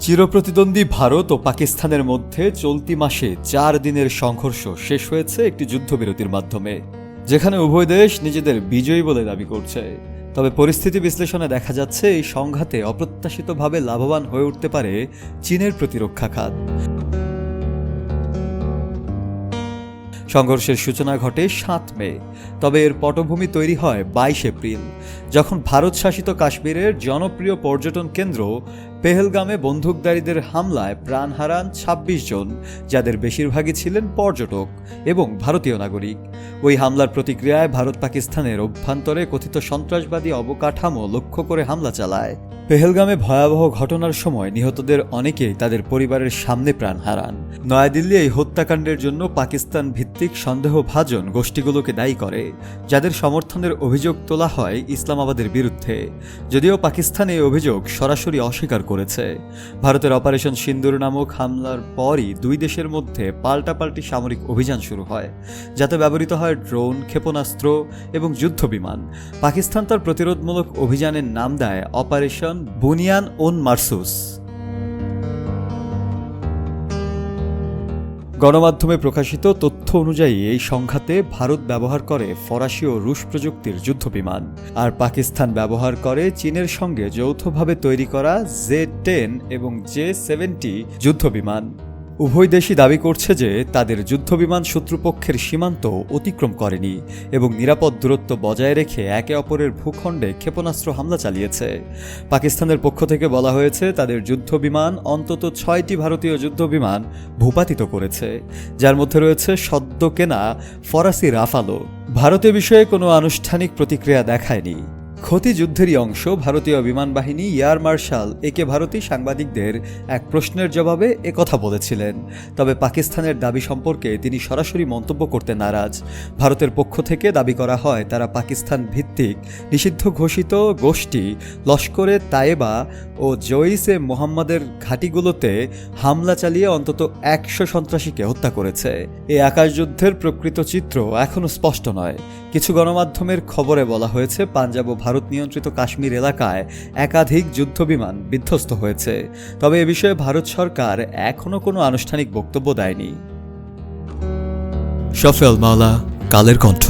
চিরপ্রতিদ্বন্দ্বী ভারত ও পাকিস্তানের মধ্যে চলতি মাসে 4 দিনের সংঘর্ষ শেষ হয়েছে একটি যুদ্ধবিরতির মাধ্যমে, যেখানে উভয় দেশ নিজেদের বিজয়ী বলে দাবি করছে। তবে পরিস্থিতি বিশ্লেষণে দেখা যাচ্ছে এই সংঘাতে অপ্রত্যাশিতভাবে লাভবান হয়ে উঠতে পারে চীনের প্রতিরক্ষা খাত। সংঘর্ষের সূচনা ঘটে 7 মে, তবে এর পটভূমি তৈরি হয় 22 এপ্রিল, যখন ভারত শাসিত কাশ্মীরের জনপ্রিয় পর্যটন কেন্দ্র পেহেলগামে বন্দুকধারীদের হামলায় প্রাণ হারান 26 জন, যাদের বেশিরভাগই ছিলেন পর্যটক এবং ভারতীয় নাগরিক। ওই হামলার প্রতিক্রিয়ায় ভারত পাকিস্তানের অভ্যন্তরে কথিত সন্ত্রাসবাদী অবকাঠামো লক্ষ্য করে হামলা চালায়। পেহেলগামে ভয়াবহ ঘটনার সময় নিহতদের অনেকেই তাদের পরিবারের সামনে প্রাণ হারান। নয়াদিল্লি এই হত্যাকাণ্ডের জন্য পাকিস্তান ভিত্তিক সন্দেহভাজন গোষ্ঠীগুলোকে দায়ী করে, যাদের সমর্থনের অভিযোগ তোলা হয় ইসলামাবাদের বিরুদ্ধে, যদিও পাকিস্তান এই অভিযোগ সরাসরি অস্বীকার করেছে। ভারতের অপারেশন সিন্দুর নামক হামলার পরই দুই দেশের মধ্যে পাল্টাপাল্টি সামরিক অভিযান শুরু হয়, যাতে ব্যবহৃত হয় ড্রোন, ক্ষেপণাস্ত্র এবং যুদ্ধবিমান। পাকিস্তান তার প্রতিরোধমূলক অভিযানের নাম দেয় অপারেশন বুনিয়ান উন মারসুস। গণমাধ্যমে প্রকাশিত তথ্য অনুযায়ী এই সংঘাতে ভারত ব্যবহার করে ফরাসি ও রুশ প্রযুক্তির যুদ্ধবিমান, আর পাকিস্তান ব্যবহার করে চীনের সঙ্গে যৌথভাবে তৈরি করা J-10 এবং J-70 যুদ্ধবিমান। উভয় দেশই দাবি করছে যে তাদের যুদ্ধবিমান শত্রুপক্ষের সীমান্ত অতিক্রম করেনি এবং নিরাপদ দূরত্ব বজায় রেখে একে অপরের ভূখণ্ডে ক্ষেপণাস্ত্র হামলা চালিয়েছে। পাকিস্তানের পক্ষ থেকে বলা হয়েছে তাদের যুদ্ধবিমান অন্তত 6টি ভারতীয় যুদ্ধবিমান ভূপাতিত করেছে, যার মধ্যে রয়েছে সদ্য কেনা ফরাসি রাফালো। ভারতীয় বিষয়ে কোনো আনুষ্ঠানিক প্রতিক্রিয়া দেখায়নি। ক্ষতি যুদ্ধেরই অংশ। ভারতীয় বিমান বাহিনী এয়ার মার্শাল একে ভারতী সাংবাদিকদের এক প্রশ্নের জবাবে একথা বলেছিলেন, তবে পাকিস্তানের দাবি সম্পর্কে তিনি সরাসরি মন্তব্য করতে নারাজ। ভারতের পক্ষ থেকে দাবি করা হয় তারা পাকিস্তান ভিত্তিক নিষিদ্ধ ঘোষিত গোষ্ঠী লস্করে তায়েবা ও জইশে মোহাম্মদের ঘাঁটিগুলোতে হামলা চালিয়ে অন্তত 100 সন্ত্রাসীকে হত্যা করেছে। এই আকাশযুদ্ধের প্রকৃত চিত্র এখনও স্পষ্ট নয়। কিছু গণমাধ্যমের খবরে বলা হয়েছে পাঞ্জাব ও ভারত নিয়ন্ত্রিত কাশ্মীর এলাকায় একাধিক যুদ্ধবিমান বিধ্বস্ত হয়েছে, তবে এ বিষয়ে ভারত সরকার এখনও কোনো আনুষ্ঠানিক বক্তব্য দেয়নি। শফিউল মাওলা, কালের কণ্ঠ।